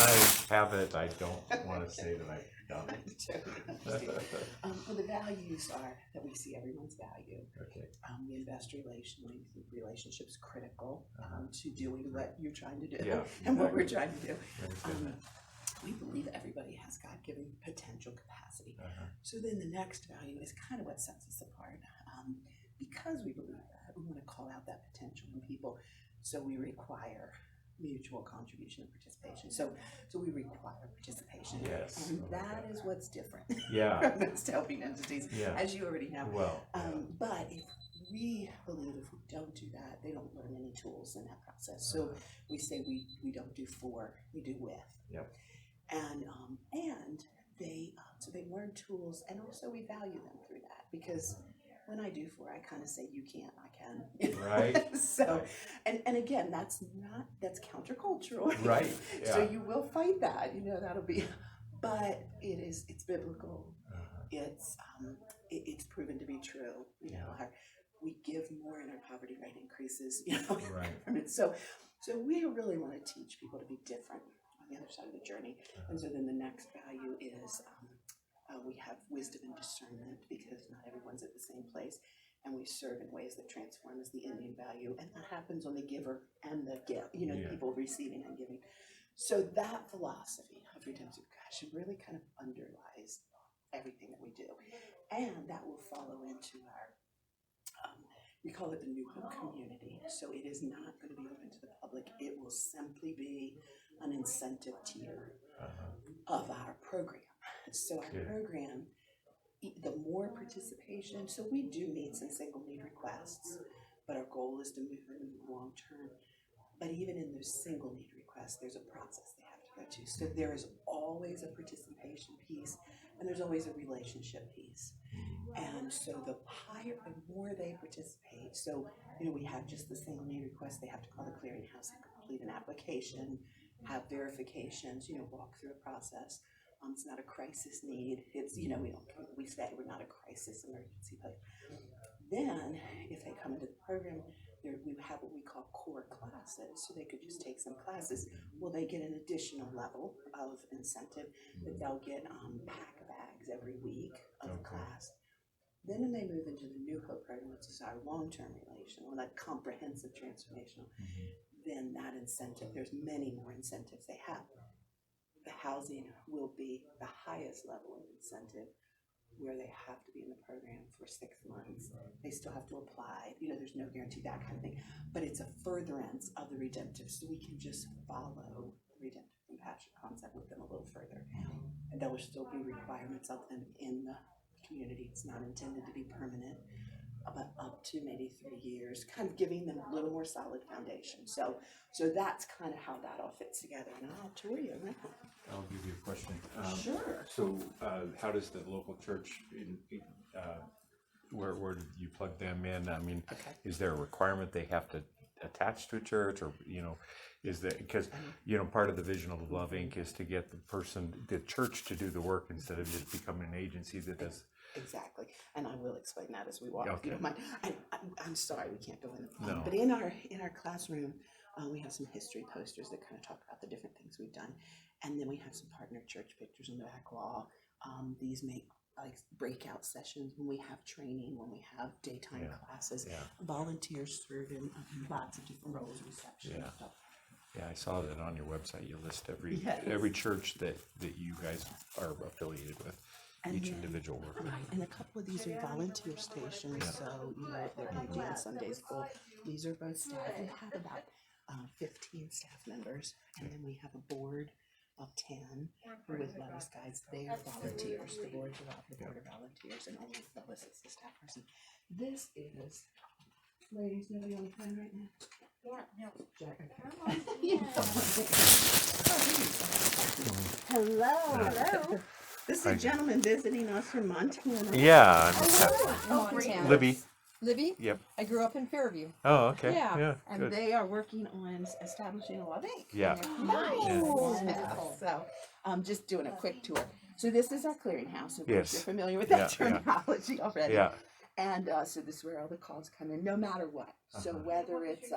I have it. I don't want to say that I've done it. Totally understand. Well, the values are that we see everyone's value. Okay. We invest relationally. We think relationships critical to doing what you're trying to do Yeah, and what we're trying to do. I understand that. We believe everybody has God-given potential capacity. So then the next value is kind of what sets us apart. Because we believe that, we want to call out that potential in people. So we require mutual contribution and participation. So we require participation. Yes. And that is what's different Yeah. from most helping entities, Yeah. as you already know. Well, But if we believe if we don't do that, they don't learn any tools in that process. So we say we don't do for, we do with. Yep. And they so they learn tools, and also we value them through that, because when I do for, I kind of say you can't, I can. You know? Right. So, and again, that's countercultural. Right. Yeah. So you will fight that, that'll be, but it's biblical. It's proven to be true. We give more and our poverty rate increases. Right. So we really want to teach people to be different on the other side of the journey. And so then the next value is we have wisdom and discernment, because not everyone's at the same place, and we serve in ways that transform as the Indian value, and that happens on the giver and the gift, people receiving and giving. So that philosophy of redemptive compassion really kind of underlies everything that we do, and that will follow into our we call it the New Hope community. So it is not going to be open to the public. It will simply be an incentive tier of our program. So our program, the more participation, so we do need some single need requests, but our goal is to move them long term. But even in those single need requests, there's a process they have to go to. So there is always a participation piece, and there's always a relationship piece. And so the more they participate, so we have just the single need request, they have to call the clearinghouse and complete an application, have verifications, walk through a process. It's not a crisis need. It's we say we're not a crisis emergency, but then if they come into the program, we have what we call core classes, so they could just take some classes. Well, they get an additional level of incentive that they'll get pack bags every week of the class. Then when they move into the New Hope program, which is our long-term relational, that comprehensive transformational, then that incentive, there's many more incentives they have. The housing will be the highest level of incentive, where they have to be in the program for 6 months. They still have to apply. There's no guarantee, that kind of thing. But it's a furtherance of the redemptive, so we can just follow the redemptive compassion concept with them a little further. And there will still be requirements of them in the community. It's not intended to be permanent, but up to maybe 3 years, kind of giving them a little more solid foundation. So that's kind of how that all fits together. And I'll tour you around. I'll give you a question. Sure. So how does the local church, where did you plug them in? I mean, is there a requirement they have to attach to a church, or, is that, because, part of the vision of Love Inc. is to get the church to do the work instead of just becoming an agency that does. Exactly, and I will explain that as we walk. Okay. If you don't mind. I'm sorry, we can't go in. No. But in our classroom, we have some history posters that kind of talk about the different things we've done, and then we have some partner church pictures on the back wall. These make like breakout sessions when we have training, when we have daytime classes. Volunteers serve in lots of different roles, reception stuff. Yeah, I saw that on your website. You list every church that you guys are affiliated with. And each individual worker. Right, and a couple of these are volunteer stations, so they're empty and some days full. These are both staff. We have about 15 staff members, and then we have a board of 10 who with Lois Guides. They are volunteers. The board are volunteers, and only Lois is the staff person. This is, ladies, nobody on the phone right now? Yeah, no. Jack, Hello. This is a gentleman visiting us from Montana. Yeah. Montana. Libby. Libby? Yep. I grew up in Fairview. Oh, okay. Yeah. And good. they are working on establishing a Love Inc. Yeah. Nice. So I'm just doing a quick tour. So this is our clearinghouse. Of Yes. You're familiar with that terminology already. Yeah. And so this is where all the calls come in, no matter what. So whether it's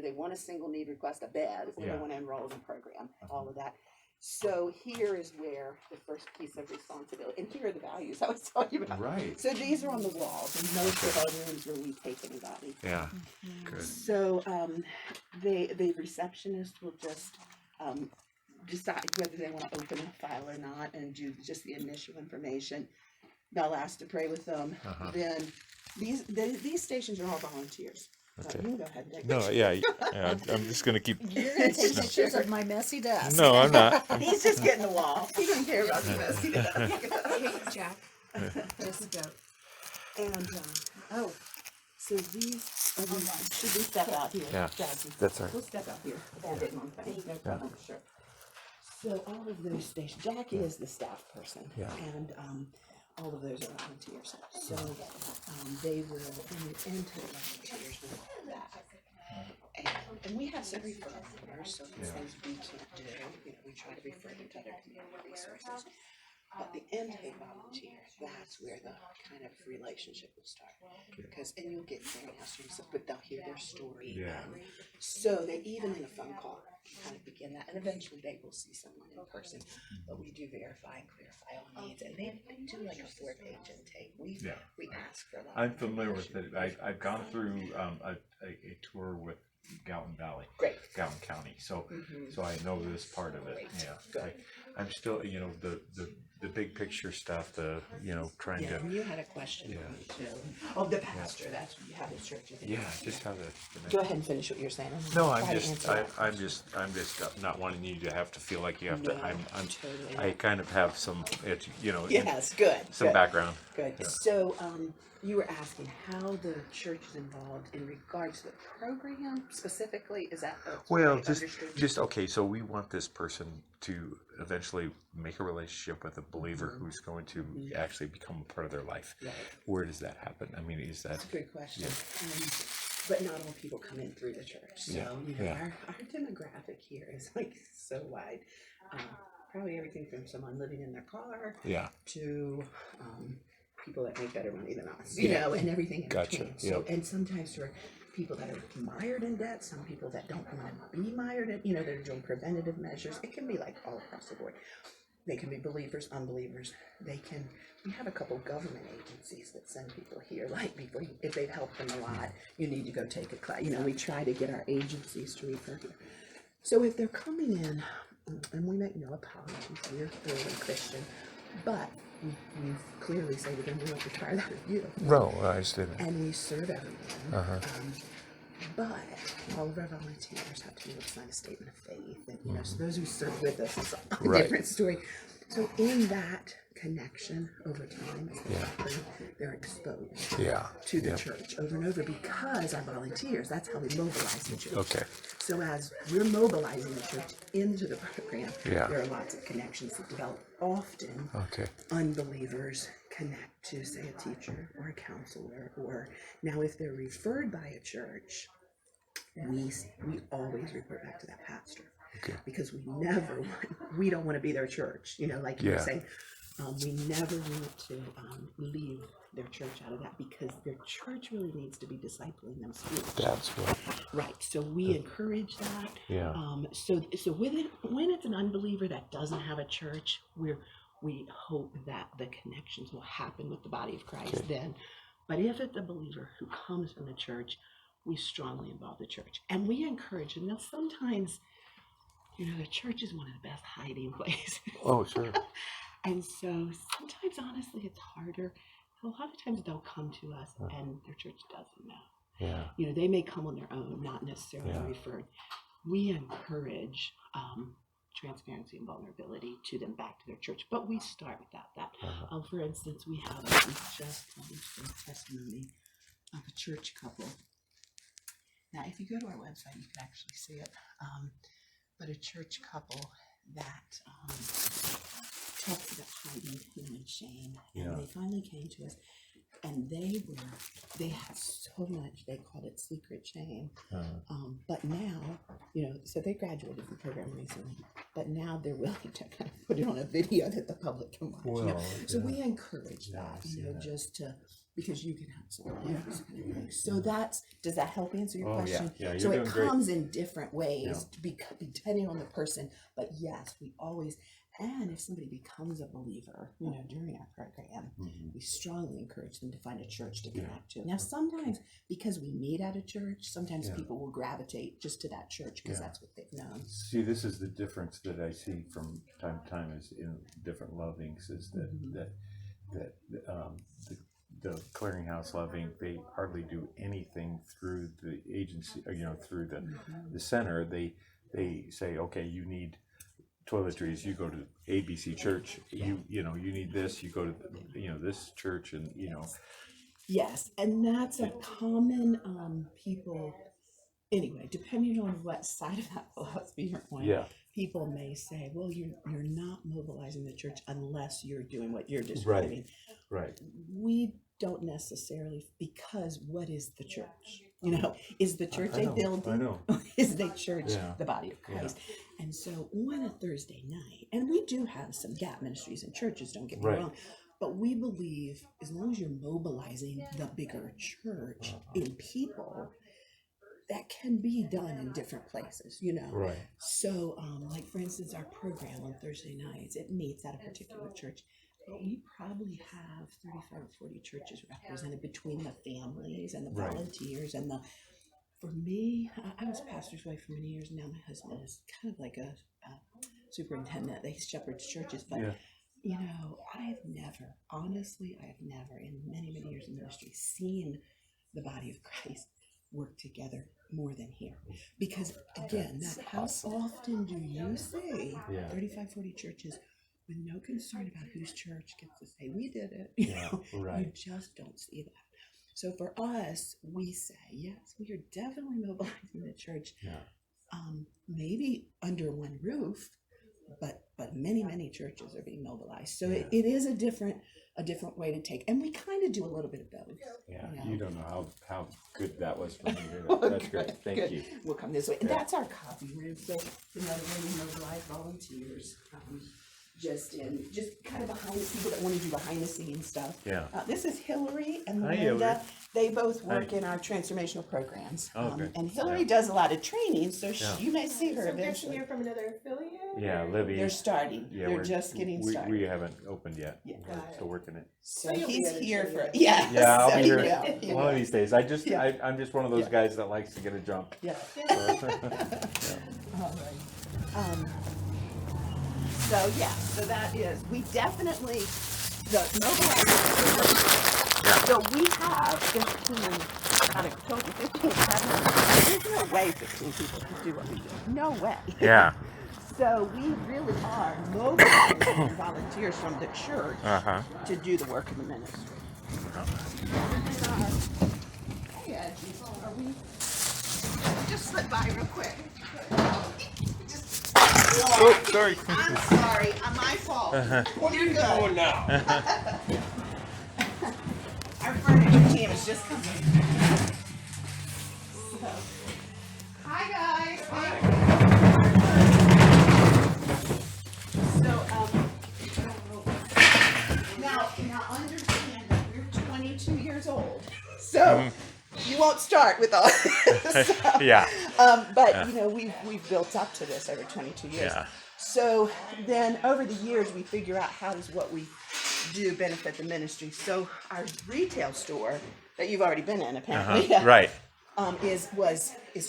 they want a single need request, a bed, or they want to enroll in a program, all of that. So here is where the first piece of responsibility, and here are the values I was telling you about. Right. So these are on the walls, and most of our rooms where we take anybody. Yeah. Good. So the receptionist will just decide whether they want to open a file or not, and do just the initial information. They'll ask to pray with them. Then these stations are all volunteers. Okay. You can go ahead and take No, yeah, I'm just gonna keep. You're gonna take pictures of my messy desk. No, I'm not. He's just getting the wall. He doesn't care about the rest. Hey, Jack. Just go. And so these should we step out here? Yeah, Jackie? that's all right. We'll step out here. Bandit on thing. No problem. Sure. So all of those stations. Jackie is the staff person. Yeah. And all of those are volunteers. So they will enter volunteers with that. And we have some referral partners, so if things we can't do, we try to refer them to other community resources. But the intake volunteers, that's where the kind of relationship will start. Because, and you'll get clearinghouse rooms, but they'll hear their story. Yeah. So they, even in a phone call, kind of begin that. And eventually they will see someone in person. But we do verify and clarify all needs. And they do like a 4-page intake. We ask for a lot. I'm familiar with it. I've gone through a tour with Gallatin Valley, Gallatin County. So so I know this part of it. Yeah. I'm still, the big picture stuff, trying to. And you had a question for me too. Oh, the pastor, that's what you have the church. Just how the. Go ahead and finish what you're saying. No, I'm just not wanting you to have to feel like you have to. Totally. I kind of have some, Yes, good. some background. Good. Yeah. So, you were asking how the church is involved in regards to the program specifically. Is that Well, I understood? just okay. So we want this person to eventually make a relationship with a believer who's going to actually become a part of their life. Right. Where does that happen? I mean, is that? That's a good question. But not all people come in through the church. So our demographic here is like so wide. Probably everything from someone living in their car to people that make better money than us, you know, and everything in between. So, and sometimes for people that are mired in debt, some people that don't want to be mired in, they're doing preventative measures. It can be like all across the board. They can be believers, unbelievers. We have a couple government agencies that send people here, like people, if they've helped them a lot, you need to go take a class. We try to get our agencies to refer here. So if they're coming in, and we make no apologies, we're really Christian, but we clearly say to them, we don't require that of you. No, I understand. And we serve everyone. But all of our volunteers have to be able to sign a statement of faith. And, so those who serve with us is a different story. So in that connection over time, as they're exposed to the church over and over because our volunteers, that's how we mobilize the church. Okay. So as we're mobilizing the church into the program, there are lots of connections that develop. Often, unbelievers connect to, say, a teacher or a counselor, or now if they're referred by a church, we always report back to that pastor. Because we don't want to be their church, like you were saying. We never want to leave their church out of that because their church really needs to be discipling them spiritually. That's what. Right. So we encourage that. Yeah. So when it's an unbeliever that doesn't have a church, we hope that the connections will happen with the body of Christ then. But if it's a believer who comes from the church, we strongly involve the church. And we encourage them. Now sometimes, the church is one of the best hiding places. Oh, sure. And so sometimes, honestly, it's harder. A lot of times they'll come to us and their church doesn't know. Yeah. They may come on their own, not necessarily referred. We encourage transparency and vulnerability to them back to their church, but we start with that. For instance, we just published a testimony of a church couple. Now, if you go to our website, you can actually see it. But a church couple that talks about hiding human shame. And they finally came to us, and they had so much, they called it secret shame. But now, so they graduated from the program recently, but now they're willing to kind of put it on a video that the public can watch. So we encourage that, just to because you can have some, you know, some kind of thing. So does that help answer your Oh, yeah. question? Yeah, you're so it doing great. comes in different ways Yeah. to be depending on the person. But yes, we always, and if somebody becomes a believer, you know, during our program, we strongly encourage them to find a church to connect to. Now, sometimes because we meet at a church, sometimes people will gravitate just to that church because that's what they've known. See, this is the difference that I see from time to time is in different lovings is that the clearinghouse loving, they hardly do anything through the agency, or, you know, through the center. They say, okay, you need toiletries, you go to ABC church. You know, you need this, you go to this church, and you know. Yes, and that's a common people. Anyway, depending on what side of that philosophy you're on, people may say, "Well, you're not mobilizing the church unless you're doing what you're describing." Right. We don't necessarily, because what is the church? You know, is the church a building? I know. Is the church the body of Christ? And so on a Thursday night, and we do have some gap ministries in churches, don't get me wrong, but we believe as long as you're mobilizing the bigger church in people, that can be done in different places, you know. Right. So, like for instance, our program on Thursday nights, it meets at a particular church. But we probably have 35 or 40 churches represented between the families and the volunteers and the. For me, I was pastor's wife for many years. Now my husband is kind of like a superintendent. They shepherd churches, but you know, I have never in many years in ministry seen the body of Christ work together more than here. Because again, how often do you see 35, 40 churches with no concern about whose church gets to say, we did it? You know, you just don't see that. So for us, we say, yes, we are definitely mobilizing the church, maybe under one roof, but many churches are being mobilized. So it is a different way to take, and we kind of do a little bit of both. Yeah, you know? you don't know how good that was for me to hear that. That's great. Thank you. We'll come this way. And that's our copy room. So another way we mobilize volunteers. Just kind of behind the people that want to do behind the scenes stuff. Yeah. This is Hillary and Hi, Linda. Hillary. They both work in our transformational programs. Okay. And Hillary does a lot of training, so you may see her So guessing eventually. you're from another affiliate? Yeah, Libby. They're starting. Yeah, They're just getting started. We haven't opened yet. Yeah. We're still working it. So you'll be he's at a here training. for yeah. Yeah, I'll be here you one of these days. I'm just one of those Yeah. guys that likes to get a jump. Yeah. All right. So that is, we definitely, the mobilizing. So we have 15, out of total 15, there's no way 15 people can do what we do. No way. Yeah. So we really are mobilizing volunteers from the church to do the work of the ministry. Hey, Edgy, are we? Just slip by real quick. Oh, sorry. I'm sorry, my fault. What are you doing now? Our furniture team is just coming. Hi guys. Now understand that we're 22 years old, so you won't start with all this. So, Yeah. but you know, we've built up to this over 22 years. Yeah. So then over the years we figure out how does what we do benefit the ministry. So our retail store that you've already been in apparently Right. is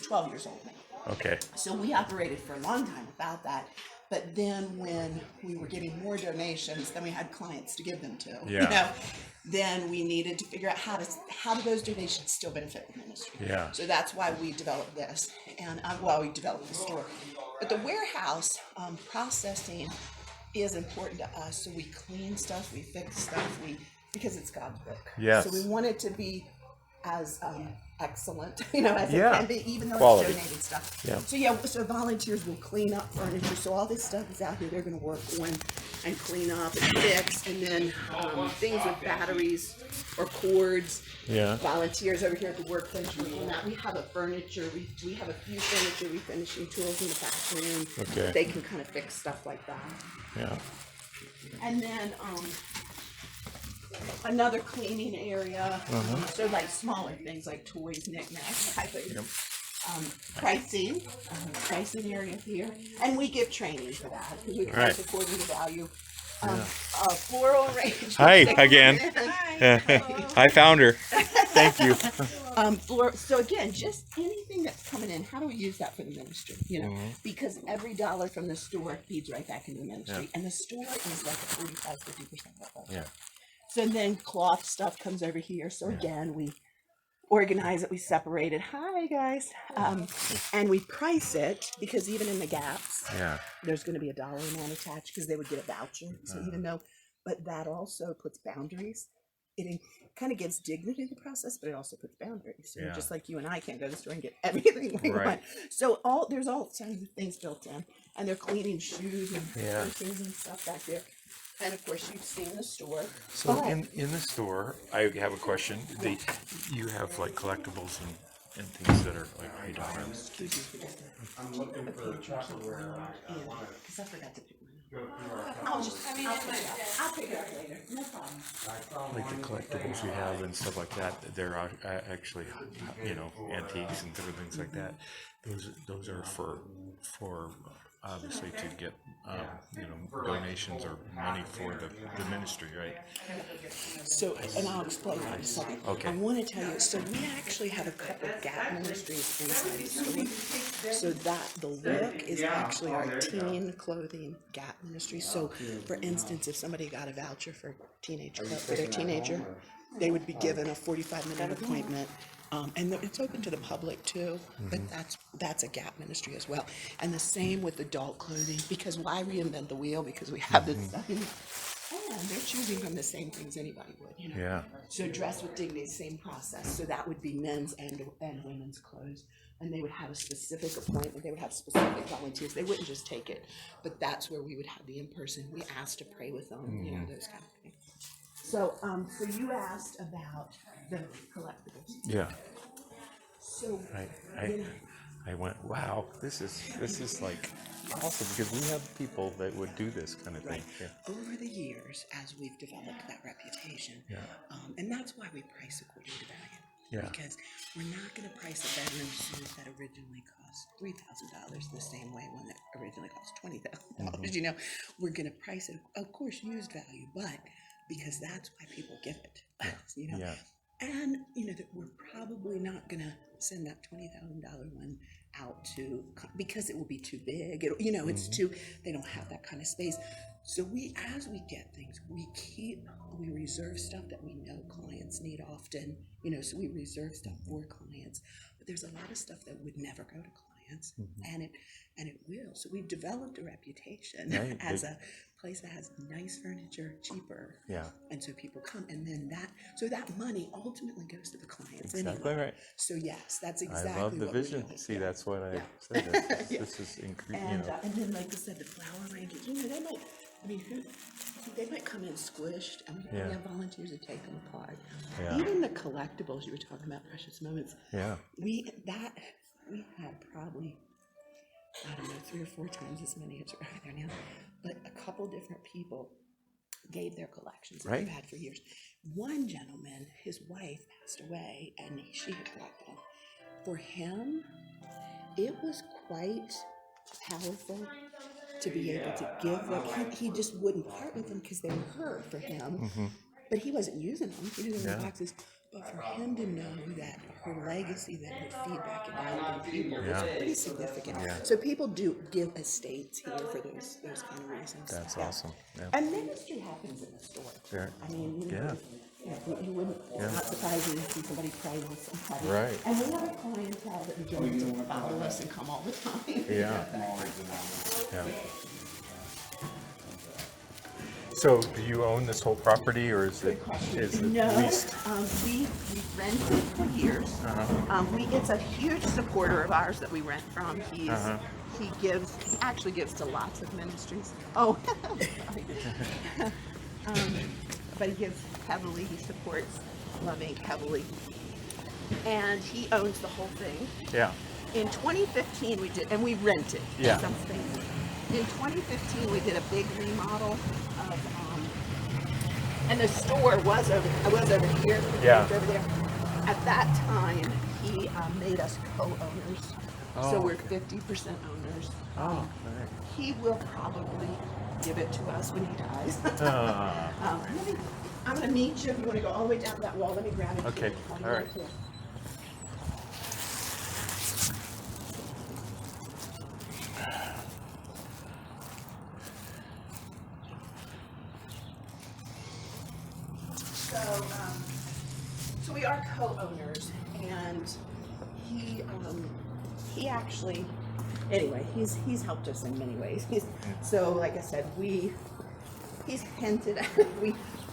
12 years old now. Okay. So we operated for a long time without that. But then when we were getting more donations, then we had clients to give them to. Yeah. You know, then we needed to figure out how do those donations still benefit the ministry. Yeah. So that's why we developed this, and we developed the store. But the warehouse processing is important to us. So we clean stuff, we fix stuff, because it's God's work. Yes. So we want it to be as excellent, you know, as it Yeah. can be, even though Quality. it's donated stuff. Yeah. So volunteers will clean up furniture. So all this stuff is out here. They're going to work on and clean up and fix, and then things with batteries or cords. Yeah. Volunteers over here at the workbench work on that. We have a furniture. We have a few furniture refinishing tools in the back room. Okay. They can kind of fix stuff like that. Yeah. And then another cleaning area. So like smaller things like toys, knickknacks, type of pricing area here. And we give training for that because we price according to value. Floral arrangement. Hi again. I found her. Thank you. So again, just anything that's coming in, how do we use that for the ministry? You know, because every dollar from the store feeds right back into the ministry, and the store is like a 45-50% of that. Yeah. So then cloth stuff comes over here. So again, we organize it, we separate it. Hi guys, and we price it because even in the gaps, there's going to be a dollar amount attached because they would get a voucher. So even though, but that also puts boundaries. It kind of gives dignity to the process, but it also puts boundaries. So just like you and I can't go to the store and get everything we want. So there's all kinds of things built in, and they're cleaning shoes and purses and stuff back there. And of course, you've seen the store. So in the store, I have a question. You have like collectibles and things that are like $8. Excuse me for just a minute. I'm looking for Tupperware. Because I forgot to pick mine up. I'll pick it up later. No problem. Like the collectibles we have and stuff like that, they're actually, antiques and different things like that. Those are for obviously to get donations or money for the ministry, right? So, and I'll explain that in a second. Okay. I want to tell you, so we actually have a couple of Gap ministries inside the store. So that the look is actually our teen clothing Gap ministry. So for instance, if somebody got a voucher for their teenager, they would be given a 45-minute appointment. And it's open to the public too, but that's a Gap ministry as well. And the same with adult clothing, because why reinvent the wheel? Because we have this stuff in, and they're choosing from the same things anybody would, Yeah. So Dress with Dignity, same process. So that would be men's and women's clothes. And they would have a specific appointment. They would have specific volunteers. They wouldn't just take it, but that's where we would have the in-person. We asked to pray with them, those kind of things. So, so you asked about the collectibles. Yeah. So I went, wow, this is like awesome, because we have people that would do this kind of thing. Yeah. Over the years, as we've developed that reputation, and that's why we price according to value. Yeah. Because we're not going to price a bedroom suit that originally cost $3,000 the same way when it originally cost $20,000. We're going to price it, of course, used value, but because that's why people give it. Yeah. And that we're probably not going to send that $20,000 one out to, because it will be too big. It's too, they don't have that kind of space. So as we get things, we reserve stuff that we know clients need often, so we reserve stuff for clients, but there's a lot of stuff that would never go to clients, and it will. So we've developed a reputation as a place that has nice furniture, cheaper. Yeah. And so people come, and then that money ultimately goes to the clients. Exactly anyway. right. So yes, that's exactly I love the what we're vision. doing. See, that's what I said. This is And then, like I said, the flower arrangements, they might come in squished, and we have volunteers to take them apart. Yeah. Even the collectibles you were talking about, Precious Moments. Yeah. We had probably, 3 or 4 times as many as are there now, but a couple different people gave their collections that they've had for years. One gentleman, his wife passed away, and she had collected them. For him, it was quite powerful to be able to give, he just wouldn't part with them because they were her for him, but he wasn't using them, he was in the boxes. But for him to know that her legacy that would feed back into other people was pretty significant. Yeah. So people do give estates here for those kind of reasons. That's awesome. Yeah. And ministry happens in the store. Sure. I mean, you wouldn't, it's not surprising to see somebody pray with somebody. Right. And we have a clientele that enjoys to follow us and come all the time. Yeah. Yeah. So, do you own this whole property, or is it leased? We rented for years. It's a huge supporter of ours that we rent from. He actually gives to lots of ministries. Oh, sorry. But he gives heavily. He supports Love Inc. heavily, and he owns the whole thing. Yeah. In 2015, we did, and we rented some space. In 2015, we did a big remodel of And the store was over here. Yeah. Over there. At that time, he made us co-owners. So Oh, we're okay. 50% owners. Oh, all He will probably give it to us when he dies. right. I'm going to meet you. If you want to go all the way down that wall, let me grab it. Okay, all right. So we are co-owners, and he actually, anyway, he's helped us in many ways. So like I said, he's hinted at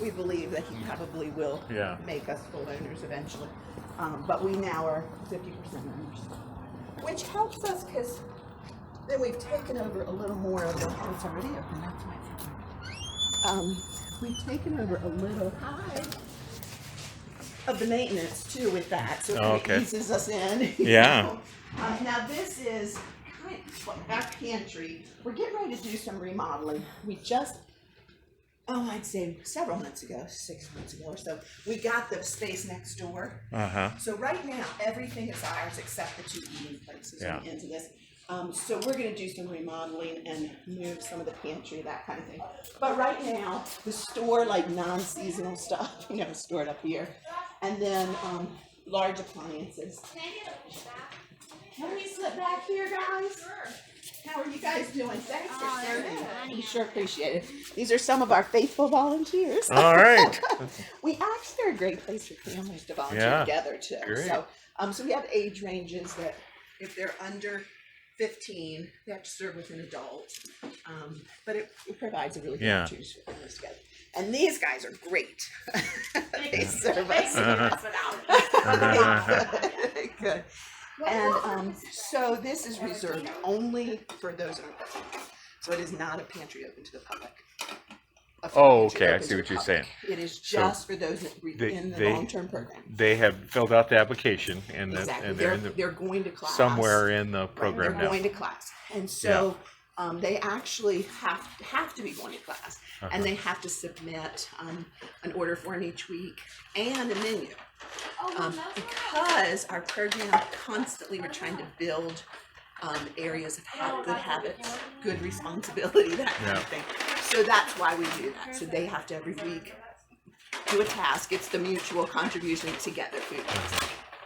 we believe that he probably will Yeah. make us full owners eventually, but we now are 50% owners, which helps us because then we've taken over a little more of the. Oh, it's already open. That's my. We've taken over a little of the maintenance too with that, so Oh, it okay. eases us in. you Yeah. know. Now this is kind of our pantry. We're getting ready to do some remodeling. We just, I'd say several months ago, 6 months ago or so, we got the space next door. So right now, everything is ours except the 2 eating places Yeah. into this. So we're going to do some remodeling and move some of the pantry, that kind of thing. But right now, the store, like non-seasonal stuff, stored up here. And then large appliances. Can we slip back here, guys? How are you guys doing? Thanks for serving. We sure appreciate it. These are some of our faithful volunteers. All right. We actually are a great place for families to volunteer Yeah. together too. Great. So we have age ranges that if they're under 15, they have to serve with an adult. But it provides a really good Yeah. opportunity for families together. And these guys are great. They serve us. Good. And so this is reserved only for those in our program. So it is not a pantry open to the public. A Oh, pantry okay, I open see to what the you're public. saying. It is So just for those they- in the they- long-term program. They have filled out the application and Exactly. they're in the, They're going to class. somewhere in the Right, program they're now. going to class, and so they actually have to be going to class, and they have to submit an order form each week and a menu, because our program constantly we're trying to build areas of good habits, good responsibility, that kind of thing. So that's why we do that. So they have to every week do a task. It's the mutual contribution to get their food.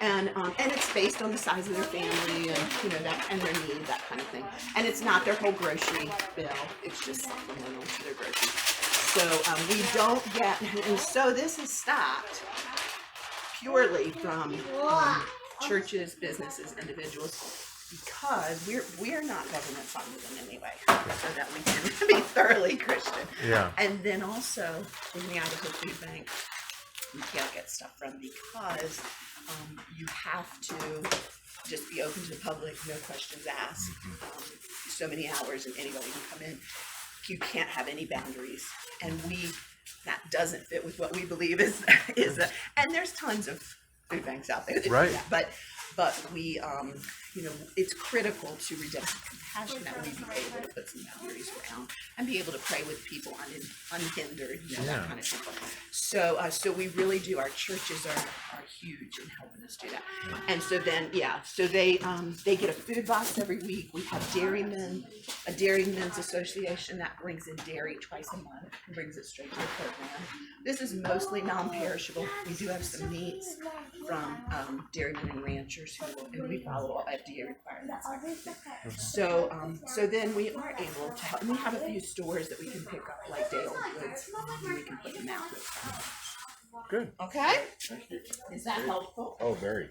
And it's based on the size of their family and that and their need, that kind of thing. And it's not their whole grocery bill. It's just supplemental to their groceries. So we don't get, and so this is stocked purely from churches, businesses, individuals, because we're not government funded in any way, so that we can be thoroughly Christian. Yeah. And then also in the Idaho Food Bank, you can't get stuff from because you have to just be open to the public, no questions asked. So many hours, and anybody can come in. You can't have any boundaries, and that doesn't fit with what we believe is and there's tons of food banks out there that do Right. that, but we it's critical to redemption compassion that we be able to put some boundaries around and be able to pray with people unhindered, that kind of thing. So we really do. Our churches are huge in helping us do that. And so then so they get a food box every week. We have a Dairymen's Association that brings in dairy twice a month and brings it straight to the program. This is mostly non-perishable. We do have some meats from dairymen and ranchers and we follow all FDA requirements. So then we are able to help. And we have a few stores that we can pick up, like day-old goods, and we can put them out with. Good. Okay? Is that helpful? Oh, very.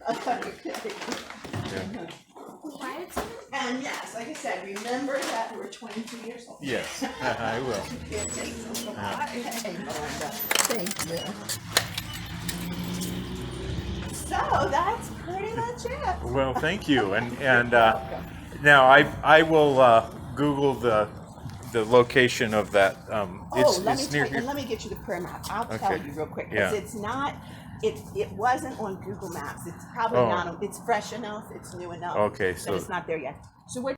And yes, like I said, remember that we're 22 years old. Yes, I will. It takes a lot. Hey, Melinda. Thank you. So that's pretty much it. Well, thank you. And now I will Google the location of that. It's near here. Let me get you the prayer map. I'll tell Okay. you real quick Yeah. because it's not. It wasn't on Google Maps. It's probably not. It's fresh enough. It's new enough. Okay, but so- it's not there yet. So what